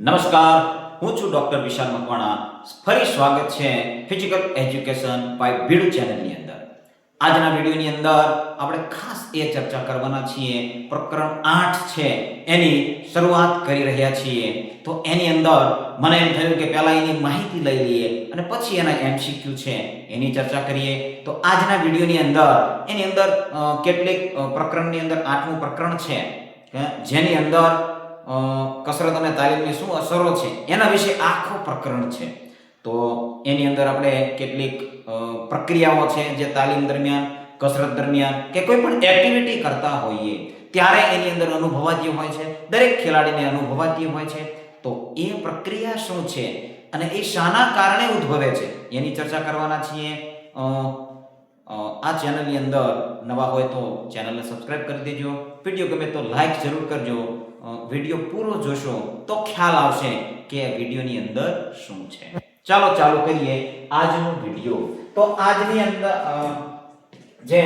નમસ્કાર, હું છું ડોક્ટર વિશાલ મકવાણા. ફરી સ્વાગત છે ફિઝિકલ એજ્યુકેશન બાય ભીડુ ચેનલની અંદર. આજના વિડીયોની અંદર આપણે ખાસ એ ચર્ચા કરવાના છીએ, પ્રકરણ 8 છે એની શરૂઆત કરી રહ્યા છીએ. તો એની અંદર મને એમ થયું કે પહેલા એની માહિતી લઈ લઈએ અને પછી એના MCQ છે એની ચર્ચા કરીએ. તો આજના વિડીયોની અંદર એની અંદર કેટલીક પ્રકરણની અંદર 8મું પ્રકરણ છે જેની અંદર કસરત અને તાલીમની શું અસરો છે એના વિશે આખું પ્રકરણ છે. તો એની અંદર આપણે કેટલીક પ્રક્રિયાઓ છે જે તાલીમ દરમિયાન, કસરત દરમિયાન કે કોઈ પણ એક્ટિવિટી કરતા હોઈએ ત્યારે એની અંદર અનુભવાતી હોય છે, દરેક ખેલાડીને અનુભવાતી હોય છે. તો એ પ્રક્રિયા શું છે અને એ શાના કારણે ઉદ્ભવે છે એની ચર્ચા કરવાના છીએ. આ ચેનલની અંદર નવા હોય તો ચેનલને સબસ્ક્રાઇબ કરી દેજો. વિડીયો ગમે તો લાઈક જરૂર કરજો. વિડીયો પૂરો જોશો તો ખ્યાલ આવશે કે વિડીયોની અંદર શું છે. ચાલો ચાલુ કરીએ આજનો વિડીયો. તો આજની અંદર જે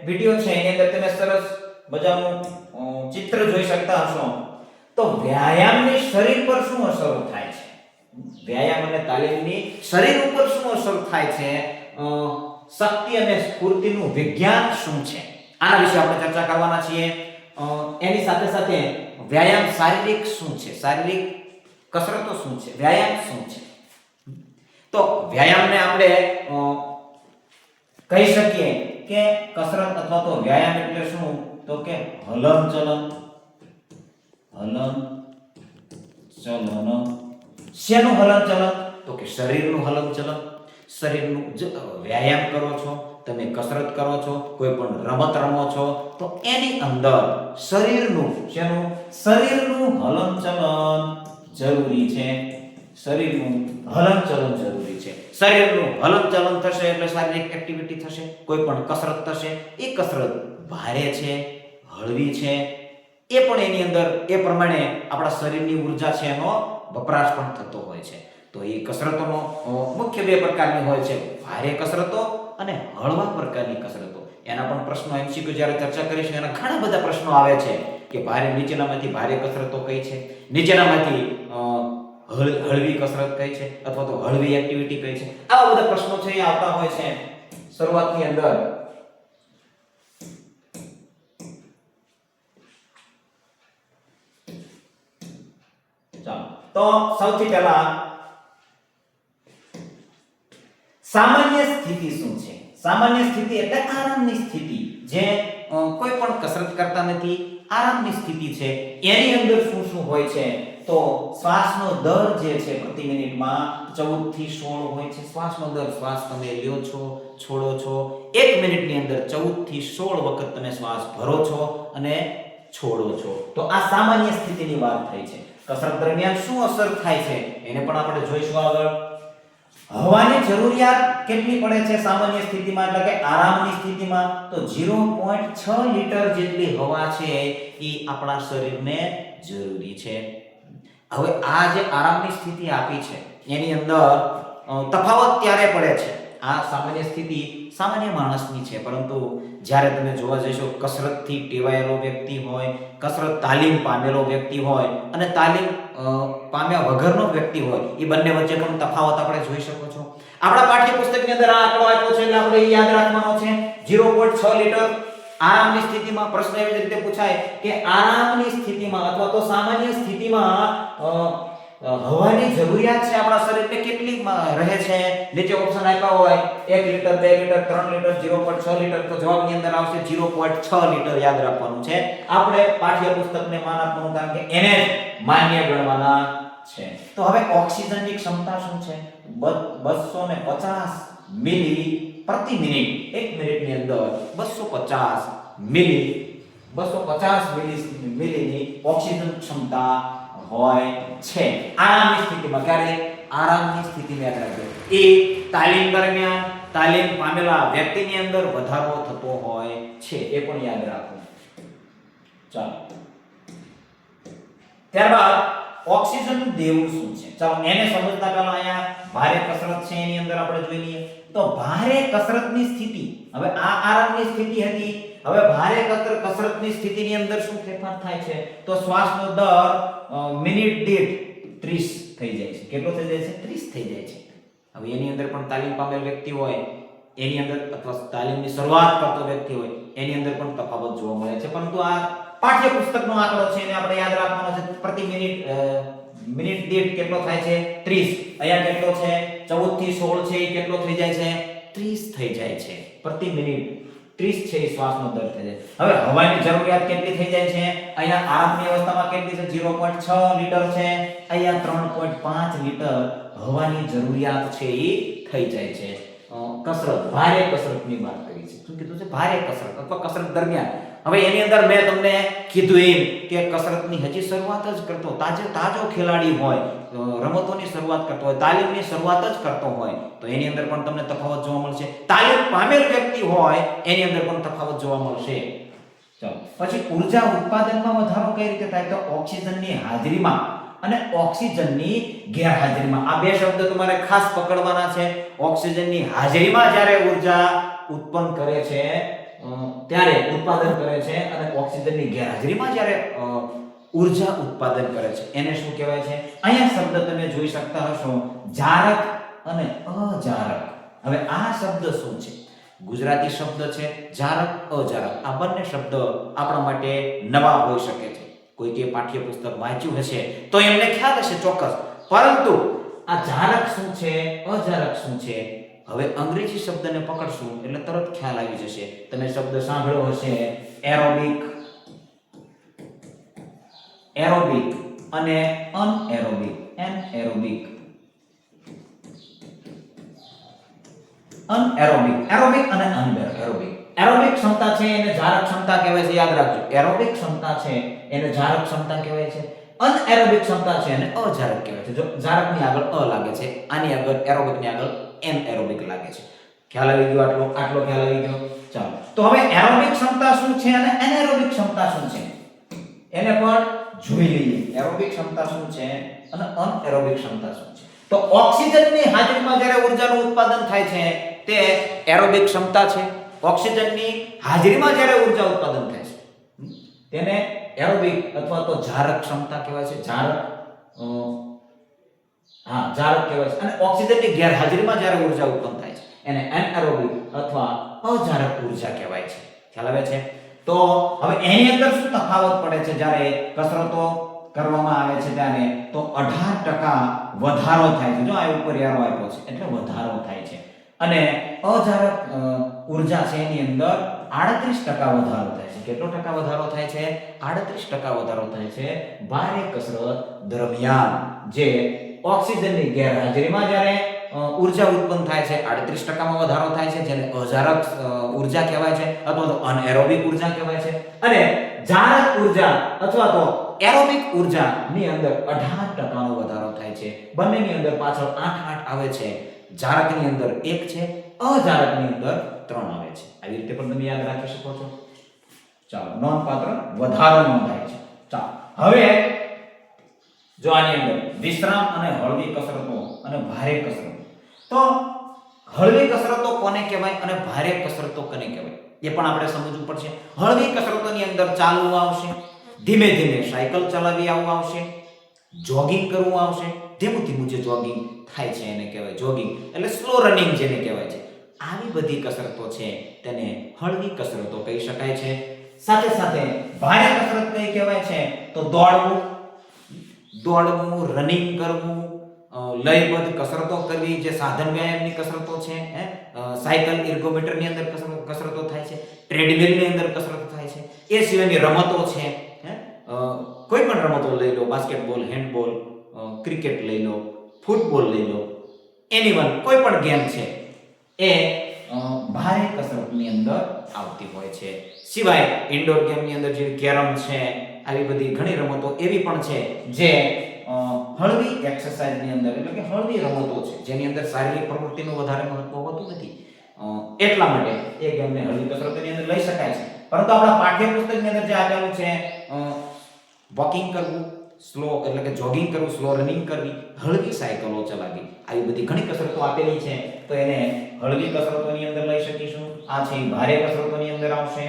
વિડીયો છે એની અંદર તમે સરસ મજાનું ચિત્ર જોઈ શકતા હશો. તો વ્યાયામની શરીર પર શું અસર થાય છે, વ્યાયામ અને તાલીમની શરીર ઉપર શું અસર થાય છે, શક્તિ અને સ્ફૂર્તિનું વિજ્ઞાન શું છે, આના વિશે આપણે ચર્ચા કરવાના છીએ. એની સાથે સાથે વ્યાયામ શારીરિક શું છે, શારીરિક કસરતો શું છે, વ્યાયામ શું છે. તો વ્યાયામને આપણે કહી શકીએ કે કસરત અથવા તો વ્યાયામ એટલે શું, તો કે હલનચલન. શેનું હલનચલન, તો કે શરીરનું હલનચલન. શરીરનું વ્યાયામ કરો છો તમે, કસરત કરો છો, કોઈ પણ રમત રમો છો તો એની અંદર શરીરનું હલનચલન જરૂરી છે. શરીરનું હલનચલન જરૂરી છે. શરીરનું હલનચલન થશે એટલે શારીરિક એક્ટિવિટી થશે, કોઈ પણ કસરત થશે. એ કસરત ભારે છે, હળવી છે, એ પણ એની અંદર એ પ્રમાણે આપણા શરીરની ઊર્જા છે એનો વપરાશ પણ થતો હોય છે. તો એ કસરતોનો મુખ્ય બે પ્રકારની હોય છે, ભારે કસરતો અને હળવા પ્રકારની કસરતો. એના પણ પ્રશ્નો MCQ જ્યારે ચર્ચા કરીશું એના ઘણા બધા પ્રશ્નો આવે છે કે નીચેનામાંથી ભારે કસરતો કઈ છે, નીચેનામાંથી હળવી કસરત કઈ છે અથવા તો હળવી એક્ટિવિટી કઈ છે. આવા બધા પ્રશ્નો છે એ આવતા હોય છે શરૂઆતની અંદર. ચાલો, તો સૌથી પહેલા સામાન્ય સ્થિતિ શું છે. સામાન્ય સ્થિતિ એટલે આરામની સ્થિતિ, જે કોઈ પણ કસરત કરતા નથી, આરામની સ્થિતિ છે. એની અંદર શું શું હોય છે, તો શ્વાસનો દર જે છે પ્રતિ મિનિટમાં 14 થી 16 હોય છે. શ્વાસનો દર, શ્વાસ તમે લ્યો છો, છોડો છો, 1 મિનિટની અંદર 14 થી 16 વખત તમે શ્વાસ ભરો છો અને છોડો છો. તો આ સામાન્ય સ્થિતિની વાત થઈ છે. કસરત દરમિયાન શું અસર થાય છે એને પણ આપણે જોઈશું આગળ. હવાની જરૂરિયાત કેટલી પડે છે સામાન્ય સ્થિતિમાં એટલે કે આરામની સ્થિતિમાં, તો 0.6 લીટર જેટલી હવા છે એ આપણા શરીરને જરૂરી છે. હવે આ જે આરામની સ્થિતિ આપી છે એની અંદર તફાવત ત્યારે પડે છે. આ સામાન્ય સ્થિતિ સામાન્ય માણસની છે, પરંતુ જ્યારે તમે જોવા જશો કસરતથી ટેવાયેલો વ્યક્તિ હોય, કસરત તાલીમ પામેલો વ્યક્તિ હોય અને તાલીમ પામ્યા વગરનો વ્યક્તિ હોય, એ બંને વચ્ચે પણ તફાવત આપણે જોઈ શકો છો. આપણા પાઠ્યપુસ્તકની અંદર આ આંકડો આપ્યો છે એટલે આપણે એ યાદ રાખવાનો છે. 0.6 લીટર આરામની સ્થિતિમાં. પ્રશ્ન એવી રીતે પૂછાય કે આરામની સ્થિતિમાં અથવા તો સામાન્ય સ્થિતિમાં હવાની જરૂરિયાત છે આપણા શરીરને કેટલી રહે છે. નીચે ઓપ્શન આપ્યા હોય 1 લીટર, 2 લીટર, 3 લીટર, 0.6 લીટર, તો જવાબની અંદર આવશે 0.6 લીટર. યાદ રાખવાનું છે. આપણે પાઠ્યપુસ્તકને માન આપવાનું, કારણ કે એને માન્ય ગણવાના છે. તો હવે ઓક્સિજનની ક્ષમતા શું છે, 250 મિલી પ્રતિ મિનિટ. 1 મિનિટની અંદર 250 મિલીની ઓક્સિજન ક્ષમતા હોય છે આરામની સ્થિતિમાં. ક્યારે? આરામની સ્થિતિમાં. યાદ રાખજો. એ તાલીમ દરમિયાન તાલીમ પામેલા વ્યક્તિની અંદર વધારો થતો હોય છે, એ પણ યાદ રાખો. ચાલો, ત્યારબાદ ઓક્સિજન દેવું શું છે, ચાલો એને સમજતા પહેલા અહીંયા ભારે કસરત છે એની અંદર આપણે જોઈ લઈએ. તો ભારે કસરતની સ્થિતિ, હવે આ આરામની સ્થિતિ હતી, હવે ભારે કસરતની સ્થિતિની અંદર શું ફેરફાર થાય છે, તો શ્વાસનો દર મિનિટ દીઠ 30 થઈ જાય છે. કેટલો થઈ જાય છે? 30 થઈ જાય છે. હવે એની અંદર પણ તાલીમ પામેલ વ્યક્તિ હોય એની અંદર અથવા તાલીમની શરૂઆત કરતો વ્યક્તિ હોય એની અંદર પણ તફાવત જોવા મળે છે. પરંતુ આ પાઠ્યપુસ્તકનો આંકડો છે એને આપણે યાદ રાખવાનો છે. પ્રતિ મિનિટ દીઠ કેટલો થાય છે? 30. અહીંયા કેટલો છે? 14 થી 16 છે એ કેટલો થઈ જાય છે? 30 થઈ જાય છે. પ્રતિ મિનિટ 30 છે એ શ્વાસનો દર થઈ જાય. હવે હવાની જરૂરિયાત કેટલી થઈ જાય છે? અહીંયા આરામની અવસ્થામાં કેટલી છે? 0.6 લીટર છે. અહીંયા 3.5 લીટર હવાની જરૂરિયાત છે એ થઈ જાય છે. કસરત, ભારે કસરતની વાત કરી છે. શું કીધું છે? ભારે કસરત અથવા કસરત દરમિયાન. હવે એની અંદર મેં તમને કીધું એમ કે કસરતની હજી શરૂઆત જ કરતો તાજો ખેલાડી હોય, રમતોની શરૂઆત કરતો હોય, તાલીમની શરૂઆત જ કરતો હોય તો એની અંદર પણ તમને તફાવત જોવા મળશે. તાલીમ પામેલ વ્યક્તિ હોય એની અંદર પણ તફાવત જોવા મળશે. ચાલો પછી ઊર્જા ઉત્પાદનમાં વધારો કઈ રીતે થાય? તો ઓક્સિજનની હાજરીમાં અને ઓક્સિજનની ગેરહાજરીમાં. આ બે શબ્દ તમારે ખાસ પકડવાના છે. ઓક્સિજનની હાજરીમાં જ્યારે ઊર્જા ઉત્પન્ન કરે છે ત્યારે ઉત્પાદન કરે છે અને ઓક્સિજનની ગેરહાજરીમાં જ્યારે ઊર્જા ઉત્પાદન કરે છે એને શું કહેવાય છે? અહીંયા શબ્દ તમે જોઈ શકતા હશો, જારક અને અજારક. હવે આ શબ્દ શું છે? ગુજરાતી શબ્દ છે જારક, અજારક. આ બંને શબ્દ આપણા માટે નવા હોઈ શકે છે. કોઈ કે પાઠ્યપુસ્તક વાંચ્યું હશે તો એમને ખ્યાલ હશે ચોક્કસ, પરંતુ આ જારક શું છે, અજારક શું છે, હવે અંગ્રેજી શબ્દને પકડશું એટલે તરત ખ્યાલ આવી જશે. તમે શબ્દ સાંભળ્યો હશે એરોબિક અને અનએરોબિક. એરોબિક અને અનએરોબિક. એરોબિક ક્ષમતા છે એને જારક ક્ષમતા કહેવાય છે, યાદ રાખજો. એરોબિક ક્ષમતા છે એને જારક ક્ષમતા કહેવાય છે. અનએરોબિક ક્ષમતા છે એને અજારક કહેવાય છે. જો જારકની આગળ અ લાગે છે, આની આગળ એરોબિકની આગળ એનએરોબિક લાગે છે. ખ્યાલ આવી ગયો? આટલો ખ્યાલ આવી ગયો. ચાલો તો હવે એરોબિક ક્ષમતા શું છે અને એનએરોબિક ક્ષમતા શું છે એને પણ જોઈ લઈએ. એરોબિક ક્ષમતા શું છે અને અનએરોબિક ક્ષમતા શું છે? તો ઓક્સિજનની હાજરીમાં જ્યારે ઊર્જાનું ઉત્પાદન થાય છે તે એરોબિક ક્ષમતા છે. ઓક્સિજનની હાજરીમાં જ્યારે ઊર્જા ઉત્પાદન થાય છે તેને એરોબિક અથવા તો જારક ક્ષમતા કહેવાય છે. જારક કહેવાય છે. અને ઓક્સિજનની ગેરહાજરીમાં જ્યારે ઊર્જા ઉત્પન્ન થાય છે એને એનએરોબિક અથવા અજારક ઊર્જા કહેવાય છે. ખ્યાલ આવે છે? તો હવે એની અંદર શું તફાવત પડે છે? જ્યારે કસરતો કરવામાં આવે છે ત્યારે તો 18% વધારો થાય છે. જો આ ઉપર એરો આપ્યો છે એટલે વધારો થાય છે. અને અજારક ઊર્જા છે એની અંદર 38% વધારો થાય છે. કેટલો ટકા વધારો થાય છે? 38% વધારો થાય છે ભારે કસરત દરમિયાન. જે ઓક્સિજનની ગેરહાજરીમાં જ્યારે ઊર્જા ઉત્પન્ન થાય છે 38%માં વધારો થાય છે, જેને અજારક ઊર્જા કહેવાય છે અથવા તો અનએરોબિક ઊર્જા કહેવાય છે. અને જારક ઊર્જા અથવા તો એરોબિક ઊર્જાની અંદર 18%નો વધારો થાય છે. બંનેની અંદર પાછળ 8 આવે છે. જારકની અંદર 1 છે, અજારકની અંદર 3 આવે છે. આવી રીતે પણ તમે યાદ રાખી શકો છો. ચાલો, નોંધપાત્ર વધારો નોંધાય છે. ચાલો હવે જો આની અંદર વિશ્રામ અને હળવી કસરતો અને ભારે કસરતો. તો હળવી કસરતો કોને કહેવાય અને ભારે કસરતો કોને કહેવાય એ પણ આપણે સમજવું પડશે. હળવી કસરતોની અંદર ચાલવું આવશે, ધીમે ધીમે સાયકલ ચલાવી આવશે, જોગિંગ કરવું આવશે. ધીમું જે જોગિંગ થાય છે એને કહેવાય જોગિંગ, એટલે સ્લો રનિંગ જેને કહેવાય છે. આવી બધી કસરતો છે તેને હળવી કસરતો કહી શકાય છે. સાથે સાથે ભારે કસરત કઈ કહેવાય છે? તો દોડવું, રનિંગ કરવું, લયબદ્ધ કસરતો કરવી, જે સાધન વ્યાયામની કસરતો છે. સાયકલ એર્ગોમીટરની અંદર કસરતો થાય છે, ટ્રેડમિલની અંદર કસરતો થાય છે. એ સિવાયની રમતો છે. કોઈ પણ રમતો લઈ લો, બાસ્કેટબોલ, હેન્ડબોલ, ક્રિકેટ લઈ લો, ફૂટબોલ લઈ લો, એનીવન કોઈ પણ ગેમ છે એ ભારે કસરતની અંદર આવતી હોય છે. સિવાય ઇન્ડોર ગેમની અંદર જે કેરમ છે, આવી બધી ઘણી રમતો એવી પણ છે જે હળવી એક્સરસાઇઝની અંદર, એટલે કે હળવી રમતો છે જેની અંદર શારીરિક પ્રવૃત્તિનું વધારે મહત્વ હોતું નથી. એટલા માટે એ ગેમને હળવી કસરતની અંદર લઈ શકાય છે. પરંતુ આપણા પાઠ્યપુસ્તકની અંદર જે આપેલું છે વોકિંગ કરવું, સ્લો એટલે કે જોગિંગ કરવું, સ્લો રનિંગ કરવી, હળવી સાયકલો ચલાવવી, આવી બધી ઘણી કસરતો આપેલી છે. તો એને હળવી કસરતોની અંદર લઈ શકીશું. આ છે ભારે કસરતોની અંદર આવશે.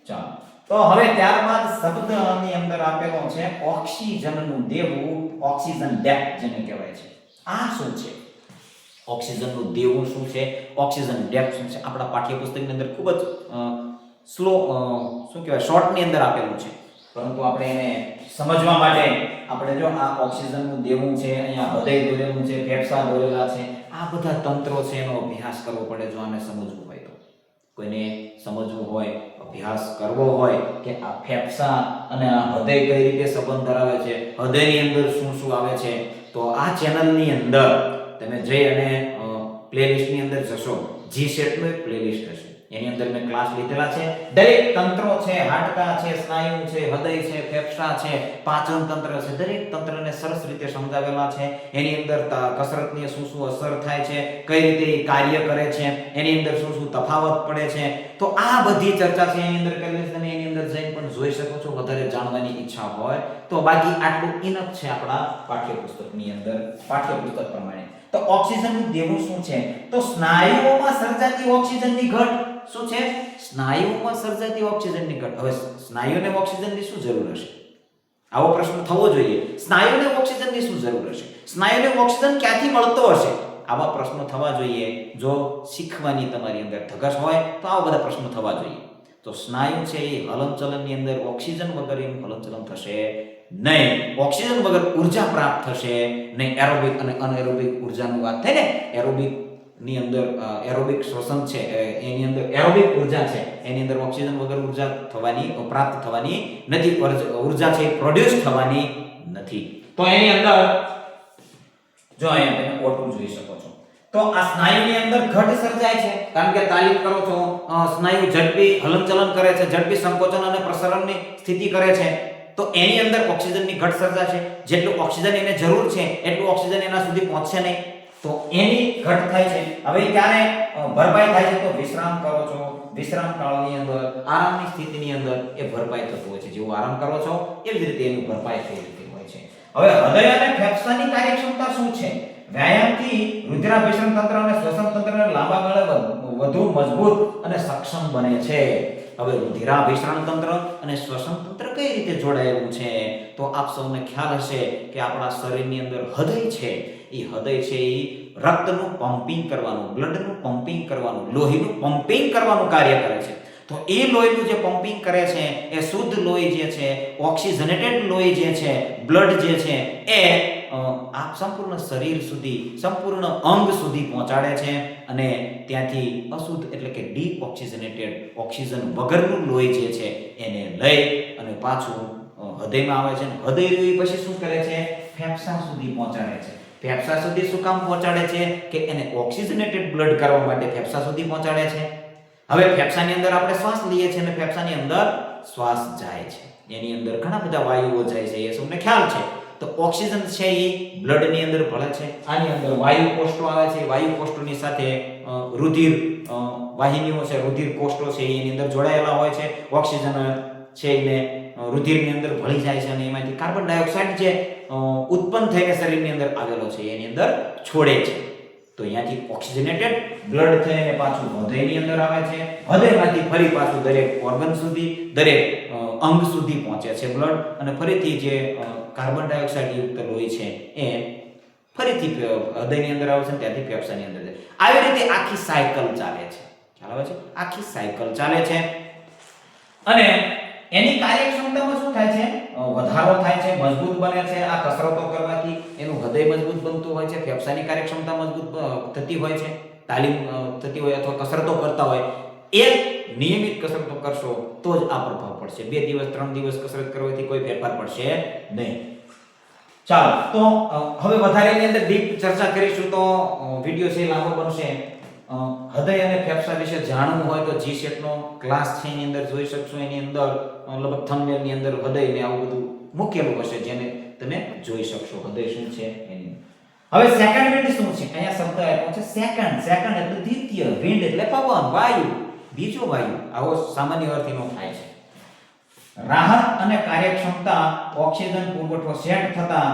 ચાલો તો હવે ત્યારબાદ શબ્દની અંદર આપેલો છે ઓક્સિજનનું દેવું, ઓક્સિજન ડેપ્થ જેને કહેવાય છે. આ શું છે? ઓક્સિજનનું દેવું શું છે, ઓક્સિજન ડેપ્થ શું છે? આપણા પાઠ્યપુસ્તકની અંદર ખૂબ જ સ્લો શું કહેવાય શોર્ટની અંદર આપેલું છે, પરંતુ આપણે એને સમજવા માટે આપણે જો આ ઓક્સિજનનું દેવું છે, અહીંયા હૃદય દોરેલું છે, ફેફસા દોરેલા છે, આ બધા તંત્રો છે એનો અભ્યાસ કરવો પડે જો આને સમજવું હોય તો. કોઈને સમજવું હોય, અભ્યાસ કરવો હોય કે આ ફેફસા અને આ હૃદય કઈ રીતે સંબંધ ધરાવે છે, હૃદયની અંદર શું શું આવે છે, તો આ ચેનલની અંદર તમે જઈ અને પ્લેલિસ્ટની અંદર જશો, G-SET નું એક પ્લેલિસ્ટ હશે, એની અંદર મેં ક્લાસ લીધેલા છે. દરેક તંત્રો છે, હાડકા છે, સ્નાયુ છે, હૃદય છે, ફેફસા છે, પાચન તંત્ર છે, દરેક તંત્રને સરસ રીતે સમજાવેલા છે. એની અંદર કસરતની શું શું અસર થાય છે, કઈ રીતે એ કાર્ય કરે છે, એની અંદર શું શું તફાવત પડે છે, તો આ બધી ચર્ચા છે એની અંદર કરી તમે એની અંદર જઈને પણ જોઈ શકો છો વધારે જાણવાની ઈચ્છા હોય તો. બાકી આટલું ઇનફ છે આપણા પાઠ્યપુસ્તકની અંદર, પાઠ્યપુસ્તક પ્રમાણે. તો ઓક્સિજનનું દેવું શું છે? તો સ્નાયુઓમાં સર્જાતી ઓક્સિજનની ઘટ શું છે? સ્નાયુઓમાં સર્જાતી ઓક્સિજનની ઘટ. હવે સ્નાયુને ઓક્સિજનની શું જરૂર હશે? આવો પ્રશ્ન થવો જોઈએ. સ્નાયુને ઓક્સિજનની શું જરૂર હશે? સ્નાયુને ઓક્સિજન ક્યાંથી મળતો હશે? આવા પ્રશ્નો થવા જોઈએ. જો શીખવાની તમારી અંદર ધગશ હોય તો આવા બધા પ્રશ્નો થવા જોઈએ. તો સ્નાયુ છે એ હલનચલનની અંદર ઓક્સિજન વગર એનું હલનચલન થશે નહીં. ઓક્સિજન વગર ઉર્જા પ્રાપ્ત થશે નહીં. એરોબિક અને અનએરોબિક ઉર્જાની વાત થાય ને, એરોબિક ની અંદર એરોબિક શ્વસન છે એની અંદર એરોબિક ઉર્જા છે એની અંદર ઓક્સિજન વગર ઉર્જા થવાની પ્રાપ્ત થવાની નથી, ઉર્જા છે પ્રોડ્યુસ થવાની નથી. તો એની અંદર જો અહીંયા તમે O2 જોઈ શકો છો. તો આ સ્નાયુની અંદર ઘટ સર્જાય છે કારણ કે તાલીમ કરો છો, સ્નાયુ ઝડપી હલનચલન કરે છે, ઝડપી સંકોચન અને પ્રસરણની સ્થિતિ કરે છે, તો એની અંદર ઓક્સિજનની ઘટ સર્જાશે. જેટલું ઓક્સિજન એને જરૂર છે એટલું ઓક્સિજન એના સુધી પહોંચશે નહીં, તો એની ઘટ થાય છે. હવે ક્યારે ભરપાઈ થાય છે? તો વિશ્રામ કરો છો, વિશ્રામ કાળની અંદર, આરામની સ્થિતિની અંદર એ ભરપાઈ થતું હોય છે. જેવું આરામ કરો છો એવી જ રીતે એની ભરપાઈ થઈ જતી હોય છે. હવે હૃદય અને ફેફસાની કાર્યક્ષમતા શું છે? વ્યાયામથી રુધિરાભિસરણ તંત્ર અને શ્વસન તંત્રને લાંબા ગાળે વધુ મજબૂત અને સક્ષમ બને છે. હવે રુધિરાભિસરણ તંત્ર અને શ્વસન તંત્ર કઈ રીતે જોડાયેલું છે? તો આપ સૌને ખ્યાલ હશે કે આપણા શરીરની અંદર હૃદય છે, એ હૃદય છે એ રક્તનું પમ્પિંગ કરવાનું, બ્લડનું પમ્પિંગ કરવાનું, લોહીનું પમ્પિંગ કરવાનું કાર્ય કરે છે. તો એ લોહીનું જે પમ્પિંગ કરે છે એ શુદ્ધ લોહી જે છે, ઓક્સિજનેટેડ લોહી જે છે, બ્લડ જે છે એ આ સંપૂર્ણ શરીર સુધી, સંપૂર્ણ અંગ સુધી પહોંચાડે છે અને ત્યાંથી અશુદ્ધ એટલે કે ડીઓક્સિજનેટેડ ઓક્સિજન વગરનું લોહી જે છે એને લઈ અને પાછું હૃદયમાં આવે છે. હૃદય લોહી પછી શું કરે છે? ફેફસા સુધી પહોંચાડે છે. ફેફસા સુધી શું કામ પહોંચાડે છે? કે એને ઓક્સિજનેટેડ બ્લડ કરવા માટે ફેફસા સુધી પહોંચાડે છે. હવે ફેફસાની અંદર આપણે શ્વાસ લઈએ છીએ અને ફેફસાની અંદર શ્વાસ જાય છે, એની અંદર ઘણા બધા વાયુઓ જાય છે, એ સૌને ખ્યાલ છે. તો ઓક્સિજન છે એ બ્લડની અંદર ભળે છે. આની અંદર વાયુ કોષો આવે છે, વાયુ કોષોની સાથે રુધિર વાહિનીઓ છે, રુધિર કોષો છે એની અંદર જોડાયેલા હોય છે. ઓક્સિજન છે એને રુધિરની અંદર ભળી જાય છે અને એમાંથી કાર્બન ડાયોક્સાઇડ જે ઉત્પન્ન થઈને શરીરની અંદર આવેલો છે એની અંદર છોડે છે. તો અહીંયાથી ઓક્સિજનેટેડ બ્લડ થઈને પાછું હૃદયની અંદર આવે છે. હૃદયમાંથી ફરી પાછું દરેક ઓર્ગન સુધી, દરેક અંગ સુધી પહોંચે છે બ્લડ, અને ફરીથી જે કાર્બન ડાયોક્સાઇડ યુક્ત લોહી છે એ ફરીથી હૃદયની અંદર આવે છે, ત્યાંથી ફેફસાની અંદર જાય. આવી રીતે આખી સાયકલ ચાલે છે. ખ્યાલ આવે છે? આખી સાયકલ ચાલે છે અને એની કાર્યક્ષમતામાં શું થાય છે? વધારો થાય છે, મજબૂત બને છે. આ કસરતો કરવાથી એનું હૃદય મજબૂત બનતું હોય છે, ફેફસાની કાર્યક્ષમતા મજબૂત થતી હોય છે, તાલીમ થતી હોય અથવા કસરતો કરતા હોય. એક નિયમિત કસરતો કરશો તો જ આ પ્રભાવ પડશે. 2 દિવસ 3 દિવસ કસરત કરવાથી કોઈ ફેરફાર પડશે નહીં. ચાલો, તો હવે વધારે એની અંદર ડીપ ચર્ચા કરીશું તો વિડિયો છે લાંબો બનશે. હૃદય અને ફેફસા વિશે જાણવું હોય તો G-SET નો ક્લાસ છે એની અંદર જોઈ શકશો. એની અંદર લગભગ થંબનેલ ની અંદર હૃદય ને આવું બધું મૂકેલું હશે જેને તમે જોઈ શકશો. હૃદય શું છે એની. હવે સેકન્ડ વિન્ડ શું છે? અહીંયા શબ્દ આપ્યો છે સેકન્ડ. સેકન્ડ એટલે દ્વિતીય, વિન્ડ એટલે પવન, વાયુ, બીજો વાયુ. આવો સામાન્ય અર્થ એનો થાય છે. રાહત અને કાર્યક્ષમતા ઓક્સિજન પુરવઠો સેટ થતા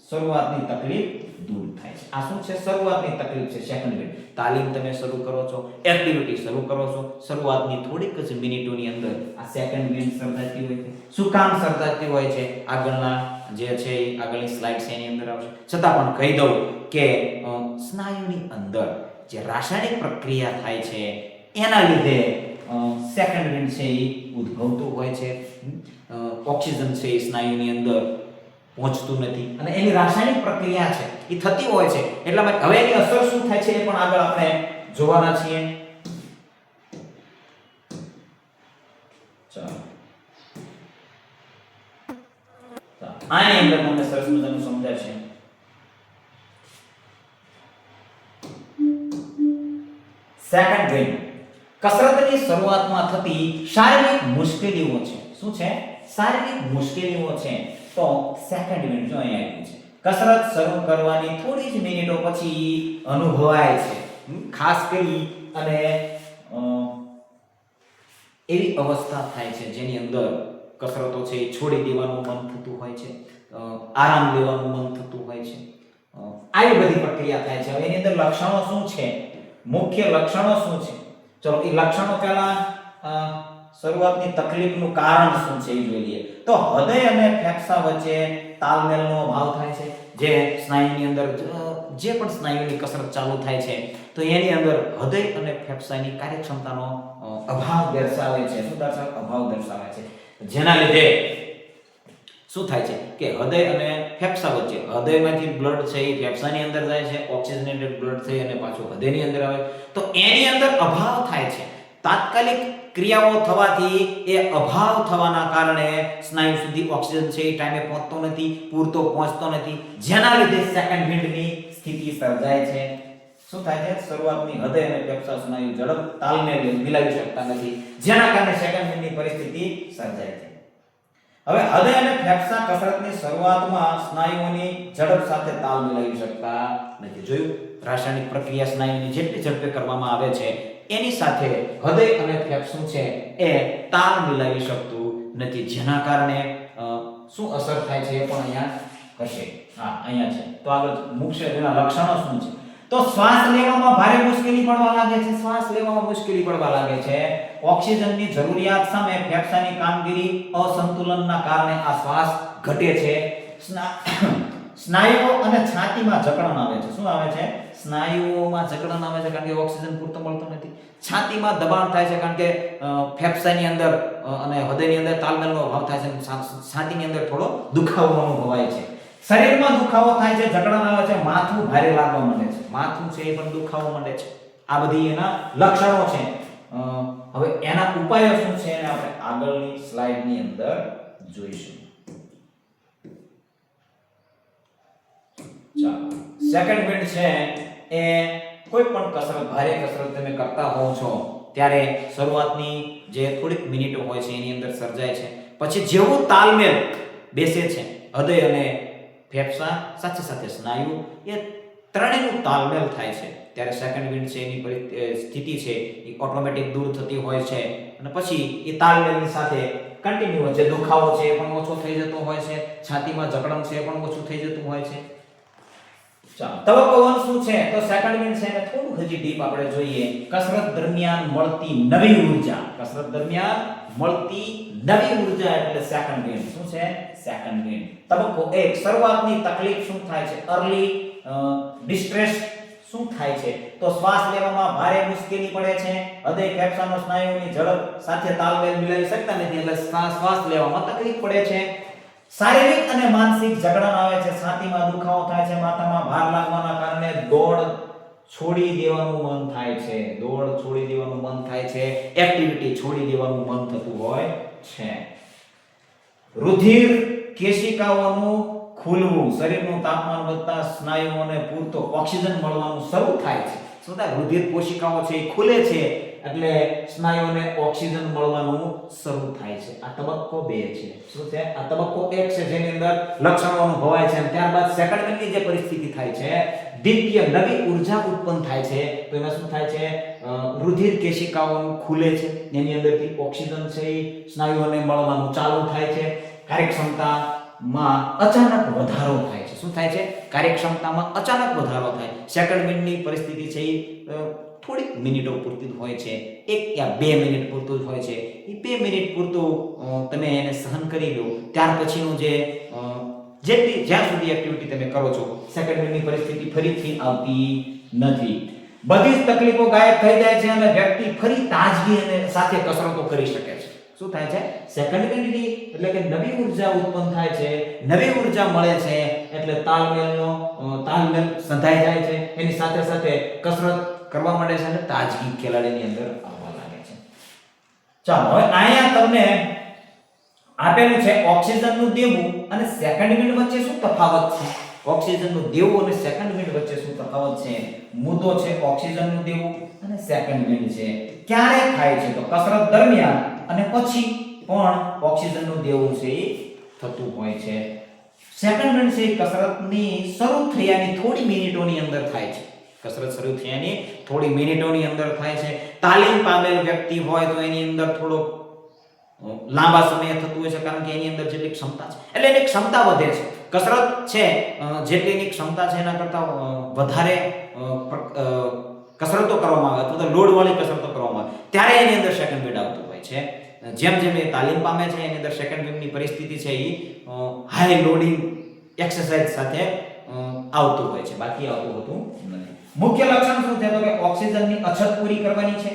શરૂઆતની તકલીફ દૂર થાય છે. આ શું છે? શરૂઆતની તકલીફ છે. Second wind. તાલીમ તમે શરૂ કરો છો, એક્ટિવિટી શરૂ કરો છો, શરૂઆતની થોડીક જ મિનિટોની અંદર આ સેકન્ડ વિન્ડ સર્જાતી હોય છે. શું કામ સર્જાતી હોય છે? આગળના જે છે આગળની સ્લાઇડ છે એની અંદર આવશે. છતાં પણ કહી દઉં કે સ્નાયુની અંદર જે રાસાયણિક પ્રક્રિયા થાય છે એના લીધે સેકન્ડ વિન્ડ છે એ ઉદ્ભવતું હોય છે. ઓક્સિજન છે એ સ્નાયુની અંદર પહોંચતું નથી અને એની રાસાયણિક પ્રક્રિયા છે એ થતી હોય છે. એટલા માટે હવે એની અસર શું થાય છે એ પણ આગળ આપણે જોવાના છીએ. ચાલો આની અંદર તમને સરસ મજાનું સમજાશે. સેકન્ડ વિન્ડ કસરતની શરૂઆતમાં થતી શારીરિક મુશ્કેલીઓ છે. શું છે? શારીરિક મુશ્કેલીઓ છે. તો સેકન્ડ વિન્ડ જો અહીં આવ્યું છે. કસરત શરૂ કરવાની થોડી જ મિનિટો પછી અનુભવાય છે. ખાસ કરી અને એવી અવસ્થા થાય છે જેની અંદર કસરતો છે એ છોડી દેવાનું મન થતું હોય છે, આરામ લેવાનું મન થતું હોય છે. આવી બધી પ્રક્રિયા થાય છે. હવે એની અંદર લક્ષણો શું છે? મુખ્ય લક્ષણો શું છે? ચલો એ લક્ષણો પહેલા શરૂઆતની તકલીફનું કારણ શું છે એ જોઈ લઈએ. તો હૃદય અને ફેફસા વચ્ચે તાલમેલનો અભાવ થાય છે. જે સ્નાયુની અંદર જે પણ સ્નાયુની કસરત ચાલુ થાય છે તો એની અંદર હૃદય અને ફેફસાની કાર્યક્ષમતાનો અભાવ દર્શાવે છે. શું દર્શાવે? અભાવ દર્શાવે છે. જેના લીધે શું થાય છે કે હૃદય અને ફેફસા વચ્ચે હૃદયમાંથી બ્લડ છે એ ફેફસાની અંદર જાય છે, ઓક્સિજનેટેડ બ્લડ છે અને પાછું હૃદયની અંદર આવે તો એની અંદર અભાવ થાય છે. તાત્કાલિક ક્રિયાઓ થવાથી એ અભાવ થવાના કારણે સ્નાયુ સુધી ઓક્સિજન છે એ ટાઈમે પહોંચતો નથી, પૂરતો પહોંચતો નથી, જેના લીધે સેકન્ડ વિન્ડની સ્થિતિ સર્જાય છે. શું થાય છે? શરૂઆતની હૃદય અને ફેફસા સ્નાયુ ઝડપ તાલમેલ મિલાવી શકતા નથી, જેના કારણે સેકન્ડ વિન્ડની પરિસ્થિતિ સર્જાય છે. હવે હૃદય અને ફેફસા કસરતની શરૂઆતમાં સ્નાયુઓની ઝડપ સાથે તાલ મિલાવી શકતા નથી. જોયું? રાસાયણિક પ્રક્રિયા સ્નાયુની જેટલી ઝડપે કરવામાં આવે છે એની સાથે હૃદય અને ફેફસું છે એ તાલ મિલાવી શકતું નથી, જેના કારણે શું અસર થાય છે એ પણ અહીંયા હશે. હા અહીંયા છે. તો આગળ મુખ્ય એના લક્ષણો શું છે? તો શ્વાસ લેવામાં ભારે મુશ્કેલી પડવા લાગે છે. શ્વાસ લેવામાં મુશ્કેલી પડવા લાગે છે. ઓક્સિજનની જરૂરિયાત સામે ફેફસાની કામગીરી અસંતુલનના કારણે આ શ્વાસ ઘટે છે. સ્નાયુઓ અને છાતીમાં જકડન આવે છે. શું આવે છે? સ્નાયુઓમાં જકડન આવે છે કારણ કે ઓક્સિજન પૂરતો મળતો નથી. છાતીમાં દબાણ થાય છે કારણ કે ફેફસાની અંદર અને હૃદયની અંદર તાલમેલનો અભાવ થાય છે. છાતીની અંદર થોડો દુખાવો અનુભવાય છે. શરીરમાં દુખાવો થાય છે, જકડન આવે છે, માથું ભારે લાગવા માંડે છે. માથું છે એ પણ દુખાવો માંડે છે. આ બધી એના લક્ષણો છે. હવે એના ઉપાયો શું છે એને આપણે આગળની સ્લાઇડની અંદર જોઈશું. ચાલો સેકન્ડ વિન્ડ છે એ કોઈ પણ કસરત, ભારે કસરત તમે કરતા હોવ છો ત્યારે શરૂઆતની જે થોડીક મિનિટો હોય છે એની અંદર સર્જાય છે. પછી જેવું તાલમેલ બેસે છે હૃદય અને ફેફસા સાથે સાથે સ્નાયુ એ ત્રણેયનું તાલમેલ થાય છે ત્યારે સેકન્ડ વિન્ડ છે એની સ્થિતિ છે એ ઓટોમેટિક દૂર થતી હોય છે અને પછી એ તાલમેલની સાથે કન્ટિન્યુ જે દુખાવો છે એ પણ ઓછો થઈ જતો હોય છે, છાતીમાં જકડન છે એ પણ ઓછું થઈ જતું હોય છે. તબક્કો 1 શું છે? તો સેકન્ડ વિન્ડ છે એને થોડું હજી ડીપ આપણે જોઈએ. કસરત દરમિયાન મળતી નવી ઊર્જા. કસરત દરમિયાન મળતી નવી ઊર્જા એટલે સેકન્ડ વિન્ડ. શું છે? Second wind. તબક્કો 1 શરૂઆતની તકલીફ શું થાય છે? અર્લી ડિસ્ટ્રેસ શું થાય છે? તો શ્વાસ લેવામાં ભારે મુશ્કેલી પડે છે. હૃદય ફેફસાનો સ્નાયુની ઝડપ સાથે તાલમેલ મિલાવી શકતા નથી એટલે શ્વાસ લેવામાં તકલીફ પડે છે. શારીરિક અને માનસિક જકડન આવે છે. છાતીમાં દુખાવો થાય છે. માથામાં ભાર લાગવાના કારણે દોડ છોડી દેવાનું મન થાય છે. દોડ છોડી દેવાનું મન થાય છે. એક્ટિવિટી છોડી દેવાનું મન થતું હોય છે. રુધિર કેશિકાઓનું ખુલવું, શરીરનું તાપમાન વધતા સ્નાયુઓને પૂરતો ઓક્સિજન મળવાનું શરૂ થાય છે. શું થાય? રુધિર કોશિકાઓ છે એ ખુલે છે એટલે સ્નાયુઓને ઓક્સિજન મળવાનું શરૂ થાય છે. આ તબક્કો 2 છે. શું છે? આ તબક્કો 1 છે જેની અંદર લક્ષણો અનુભવાય છે અને ત્યારબાદ સેકન્ડ વિન્ડની જે પરિસ્થિતિ થાય છે, દિવ્ય નવી ઊર્જા ઉત્પન્ન થાય છે. તો એમાં શું થાય છે? રુધિર કેશિકાઓ ખુલે છે, એની અંદરથી ઓક્સિજન છે એ સ્નાયુઓને મળવાનું ચાલુ થાય છે. કાર્યક્ષમતામાં અચાનક વધારો થાય છે. શું થાય છે? કાર્યક્ષમતામાં અચાનક વધારો થાય. સેકન્ડ વિન્ડની પરિસ્થિતિ છે એ થોડીક મિનિટો પૂરતી હોય છે, 1 યા 2 મિનિટ પૂરતું જ હોય છે. એ 2 મિનિટ પૂરતું તમે એને સહન કરી લો, ત્યાર પછીનું જ્યાં સુધી એક્ટિવિટી તમે કરો છો, સેકન્ડ વિન્ડની પરિસ્થિતિ ફરીથી આવતી નથી. બધી જ તકલીફો ગાયબ થઈ જાય છે અને વ્યક્તિ ફરી તાજગી અને સાથે કસરતો કરી શકે છે. શું થાય છે? સેકન્ડ વિન્ડની એટલે કે નવી ઉર્જા ઉત્પન્ન થાય છે, નવી ઉર્જા મળે છે, એટલે તાલમેલ સંધાઈ જાય છે. એની સાથે સાથે કસરત કરવા માંડે છે અને તાજગી ખેલાડીની અંદર આવવા લાગે છે. ચાલો હવે અહીંયા તમને આપેલું છે ઓક્સિજનનું દેવું અને સેકન્ડ વિન્ડ વચ્ચે શું તફાવત છે? ઓક્સિજનનું દેવું અને સેકન્ડ વિન્ડ વચ્ચે શું તફાવત છે? મુદ્દો છે ઓક્સિજનનું દેવું અને સેકન્ડ વિન્ડ છે. ક્યારે થાય છે? તો કસરત દરમિયાન અને પછી પણ ઓક્સિજનનું દેવું છે એ થતું હોય છે. સેકન્ડ વિન્ડ છે કસરતની શરૂ થયાની થોડી મિનિટોની અંદર થાય છે. કસરત શરૂ થયાની થોડી મિનિટોની અંદર થાય છે. તાલીમ પામેલ વ્યક્તિ હોય તો એની અંદર થોડો લાંબા સમય થતું હોય છે, કારણ કે એની અંદર જેટલી ક્ષમતા છે એટલે એની ક્ષમતા વધે છે. કસરત છે જેટલી એની ક્ષમતા છે એના કરતાં વધારે કસરતો કરવામાં આવે અથવા તો લોડ વાળી કસરતો કરવામાં આવે ત્યારે એની અંદર સેકન્ડ વિન્ડ આવતું હોય છે. જેમ જેમ એ તાલીમ પામે છે એની અંદર સેકન્ડ વિન્ડની પરિસ્થિતિ છે એ હાઈ લોડિંગ એક્સરસાઇઝ સાથે આવતું હોય છે, બાકી આવતું હોતું નથી. મુખ્ય લક્ષણ શું છે? તો કે ઓક્સિજનની અછત પૂરી કરવાની છે.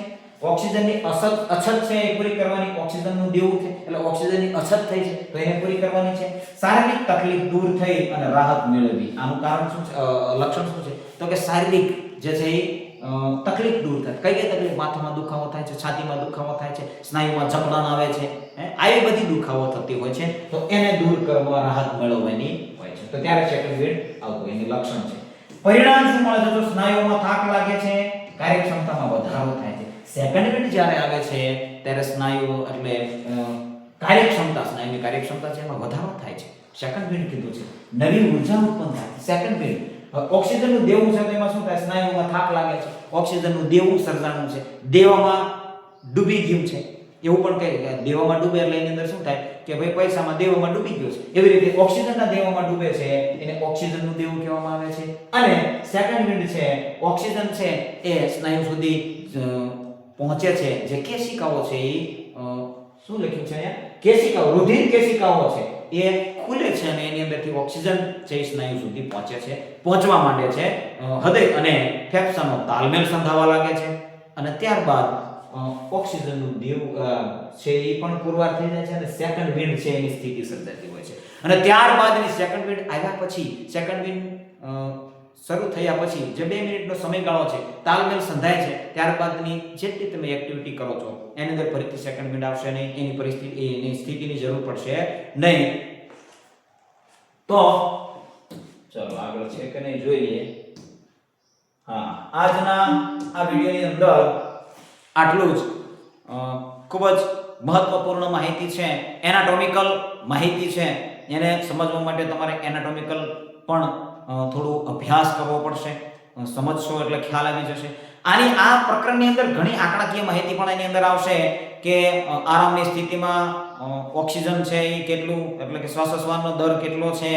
ઓક્સિજનની અછત છે એ પૂરી કરવાની. ઓક્સિજનનું દેવું છે એટલે ઓક્સિજનની અછત થઈ છે તો એને પૂરી કરવાની છે. શારીરિક તકલીફ દૂર થઈ અને રાહત મેળવવી. આનું કારણ શું છે? લક્ષણ શું છે? તો કે શારીરિક જે છે એ તકલીફ દૂર થાય. કઈ તકલીફ? માથામાં દુખાવો થાય છે, છાતીમાં દુખાવો થાય છે, સ્નાયુમાં જકડાણ આવે છે, આવી બધી દુખાવો થતી હોય છે તો એને દૂર કરવા, રાહત મેળવવાની હોય છે. તો ત્યારે સેકન્ડ વિન્ડ આવતું એની લક્ષણ છે. પરિણામ શું મળે છે? તો સ્નાયુઓમાં થાક લાગે છે, કાર્યક્ષમતામાં વધારો થાય છે. સેકન્ડ વિન્ડ જ્યારે આવે છે ત્યારે સ્નાયુઓ એટલે સ્નાયુની કાર્યક્ષમતા છે એમાં વધારો થાય છે. સેકન્ડ વિન્ડ કીધું છે, નવી ઉર્જા ઉત્પન્ન થાય. સેકન્ડ વિન્ડ ઓક્સિજનનું દેવું છે તો એમાં શું થાય? સ્નાયુઓમાં થાક લાગે છે. ઓક્સિજનનું દેવું સર્જાનું છે, દેવામાં ડૂબી ગયું છે એવું પણ કહે કે દેવામાં ડૂબે એટલે એની અંદર શું થાય કે ભાઈ પૈસામાં દેવામાં ડૂબી ગયો છે. એવી રીતે ઓક્સિજનના દેવામાં ડૂબે છે એને ઓક્સિજનનું દેવું કહેવામાં આવે છે. અને સેકન્ડ વિન્ડ છે, ઓક્સિજન છે એ સ્નાયુ સુધી પહોંચે છે. જે કેશિકાઓ છે એ શું લખ્યું છે અહીંયા? કેશિકાઓ, રુધિર કેશિકાઓ છે એ ખુલે છે અને એની અંદરથી ઓક્સિજન છે સ્નાયુ સુધી પહોંચવા માંડે છે. હૃદય અને ફેફસાનો તાલમેલ સંધાવા લાગે છે અને ત્યારબાદ ઓક્સિજનનું દેવું છે એ પણ પુરવાર થઈ જાય છે અને સેકન્ડ વિન્ડ છે એની સ્થિતિ સર્જાતી હોય છે. અને ત્યારબાદની સેકન્ડ વિન્ડ આવ્યા પછી, સેકન્ડ વિન્ડ શરૂ થયા પછી જે 2 મિનિટનો સમયગાળો છે, તાલમેલ સંધાય છે, ત્યારબાદની જેટલી તમે એક્ટિવિટી કરો છો એની અંદર ફરીથી સેકન્ડ વિન્ડ આવશે નહીં, એની સ્થિતિની જરૂર પડશે નહીં. તો ચલો આગળ છે કે નહીં જોઈએ. હા, આજના આ વિડિયોની અંદર આટલું જ. ખૂબ જ મહત્વપૂર્ણ માહિતી છે, એનાટોમિકલ માહિતી છે. એને સમજવા માટે તમારે એનાટોમિકલ પણ થોડું અભ્યાસ કરવો પડશે. સમજશો એટલે ખ્યાલ આવી જશે. આ પ્રકરણની અંદર ઘણી આંકડાકીય માહિતી પણ એની અંદર આવશે કે આરામની સ્થિતિમાં ઓક્સિજન છે એ કેટલું, એટલે કે શ્વાસોચ્છ્વાસનો દર કેટલો છે,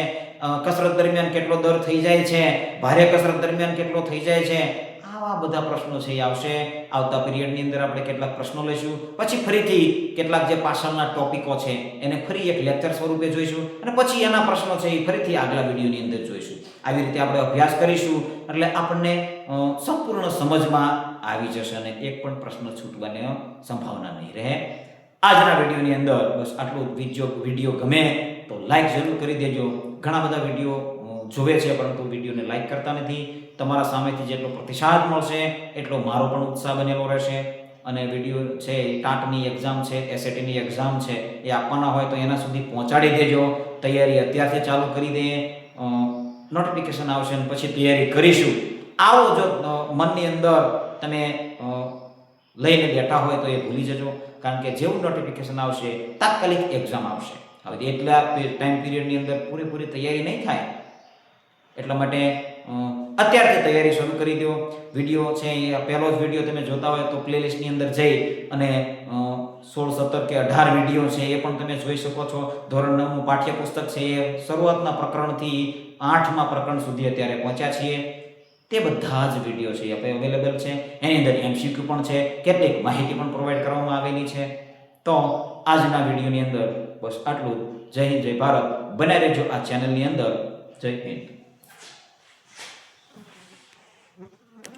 કસરત દરમિયાન કેટલો દર થઈ જાય છે, ભારે કસરત દરમિયાન કેટલો થઈ જાય છે. આવા બધા પ્રશ્નો છે એ આવશે. આવતા પીરિયડની અંદર આપણે કેટલાક પ્રશ્નો લઈશું, પછી ફરીથી કેટલાક જે પાછળના ટોપિકો છે એને ફરી એક લેક્ચર સ્વરૂપે જોઈશું અને પછી એના પ્રશ્નો છે એ ફરીથી આગલા વિડીયોની અંદર જોઈશું. આવી રીતે આપણે અભ્યાસ કરીશું એટલે આપણને સંપૂર્ણ સમજમાં આવી જશે અને એક પણ પ્રશ્ન છૂટવાની સંભાવના નહીં રહે. આજના વિડીયોની અંદર બસ આટલું. વિડીયો ગમે તો લાઈક જરૂર કરી દેજો. ઘણા બધા વિડીયો જોવે છે પરંતુ વિડીયોને લાઈક કરતા નથી. તમારા સામેથી જેટલો પ્રતિસાદ મળશે એટલો મારો પણ ઉત્સાહ બનેલો રહેશે. અને વિડીયો છે ટાટની એક્ઝામ છે, એસએટીની એક્ઝામ છે એ આપવાના હોય તો એના સુધી પહોંચાડી દેજો. તૈયારી અત્યારથી ચાલુ કરી દઈએ, નોટિફિકેશન આવશે અને પછી તૈયારી કરીશું. આવો જો મનની અંદર તમે લઈને બેઠા હોય તો એ ભૂલી જજો, કારણ કે જેવું નોટિફિકેશન આવશે તાત્કાલિક એક્ઝામ આવશે. હવે એટલા ટાઈમ પીરિયડની અંદર પૂરેપૂરી તૈયારી નહીં થાય, એટલા માટે અત્યારથી તૈયારી શરૂ કરી દો. વિડીયો છે એ પહેલો જ વિડીયો તમે જોતા હોય તો પ્લેલિસ્ટની અંદર જઈ અને 16, 17 કે 18 વિડીયો છે એ પણ તમે જોઈ શકો છો. ધોરણ 9 નું પાઠ્યપુસ્તક છે એ શરૂઆતના પ્રકરણથી 8મા પ્રકરણ સુધી અત્યારે પહોંચ્યા છીએ. તે બધા જ વિડીયો છે એ અવેલેબલ છે. એની અંદર MCQ પણ છે, કેટલીક માહિતી પણ પ્રોવાઈડ કરવામાં આવેલી છે. તો આજના વિડીયોની અંદર બસ આટલું જ. જય હિન્દ, જય ભારત. બન્યા રહેજો આ ચેનલની અંદર. જય હિન્દ.